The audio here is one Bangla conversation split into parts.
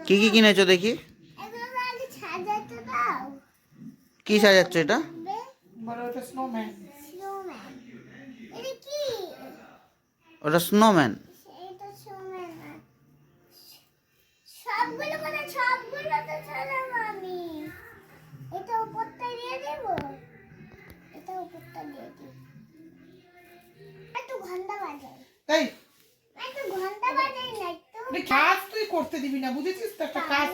কি কি কিনেছো দেখি? কি সাজাচ্ছ এটা? ওটা স্নোম্যান। করতে দিবি না, বুঝেছিস তো? একটা কাজ।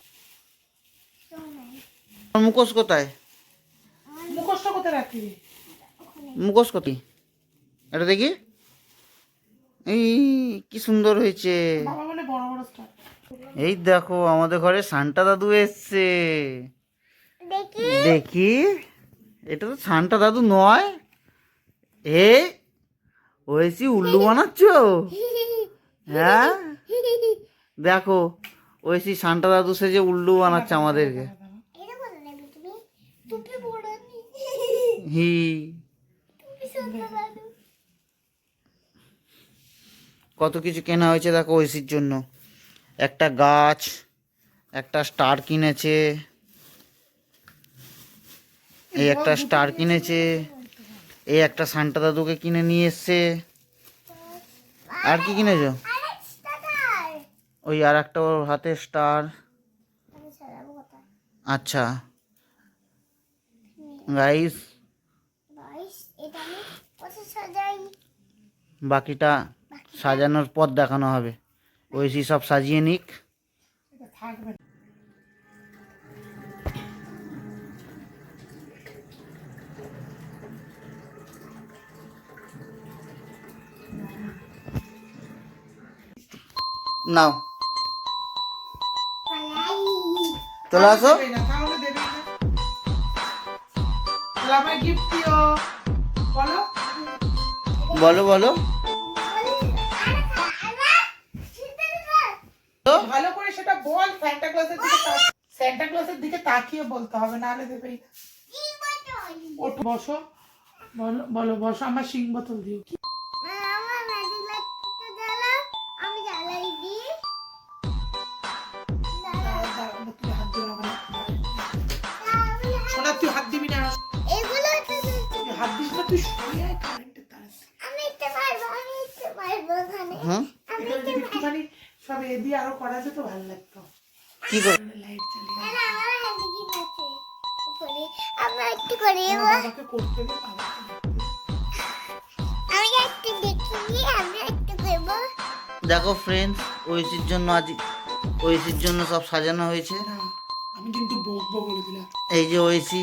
মুখোশ কোথায়? মুখোশটা কোথায় রাখবি? মুখোশ কোথায়? এটা দেখি। এই কি সুন্দর হয়েছে। বাবা বলে বড় বড় স্টার। এই দেখো আমাদের ঘরে সান্টা দাদু এসছে। দেখি, এটা তো সান্টা দাদু নয়। এ ওইসি উল্লু বানাচ্ছ? হ্যাঁ দেখো, ওইসি সান্টা দাদু সেজে উল্লু বানাচ্ছে আমাদেরকে। হি কত কিছু কেনা হয়েছে দেখো ঐশীর জন্য। একটা গাছ, একটা স্টার কিনেছে, এই একটা স্টার কিনেছে, এই একটা সান্টা দাদুকে কিনে নিয়ে এসছে। আর কি কিনেছো? ওই আর একটা ওর হাতে স্টার। আচ্ছা গাইস, বাকিটা সাজানোর পর দেখানো হবে। ঐশী সব সাজিয়ে নিক। নাও চলে আসো। তাহলে দেবে না। তাহলে আমায় গিফট দিও। বলো। বলো বলো। ভালো করে সেটা বল। সান্টা ক্লজের দিকে তাকিয়ে বলতে হবে, নাহলে দেবেই না। ওঠো, বসো। বলো বলো, বসো। আমার সিং বোতল দিও। সোনা তুই হাত দিবি না। তুই হাত দিস না, তুই সরে আয় কারেন্টের তার থেকে। একটুখানি সব এ দিয়ে আরো করা যেত, ভালো লাগতো। কি করে? লাইট জ্বালিয়ে বাবাকে করতে দে, বাবাকে দেখো ফ্রেন্ডস, ঐশীর জন্য আজ ঐশীর জন্য সব সাজানো হয়েছে। না, আমি কিন্তু বকবো বলে দিলাম। এই যে ঐশী,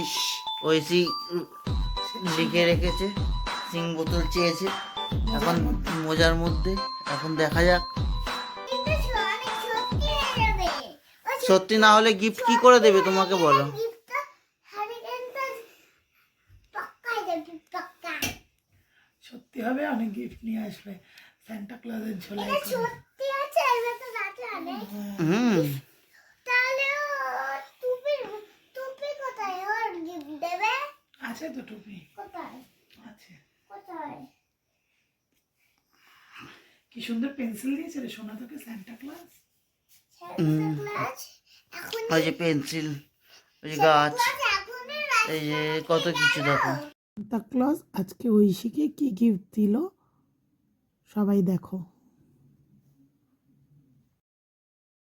ঐশী লিখে রেখেছে, সিং বোতল চেয়েছে এখন মোজার মধ্যে। এখন দেখা যাক, সত্যি না হলে গিফট কি করে দেবে তোমাকে বলো? সত্যি হবে, অনেক গিফট নিয়ে আসবে সান্টা ক্লজের ঝোলায় করে। হুম আছে তো টুপি আছে। কি সুন্দর পেন্সিল দিয়েছে রে সোনা তোকে সান্টা ক্লজ। ওই যে পেন্সিল, ওই যে গাছ, এই যে কত কিছু দেখো। সান্টা ক্লজ আজকে ঐশীকে কি গিফট দিল সবাই দেখো।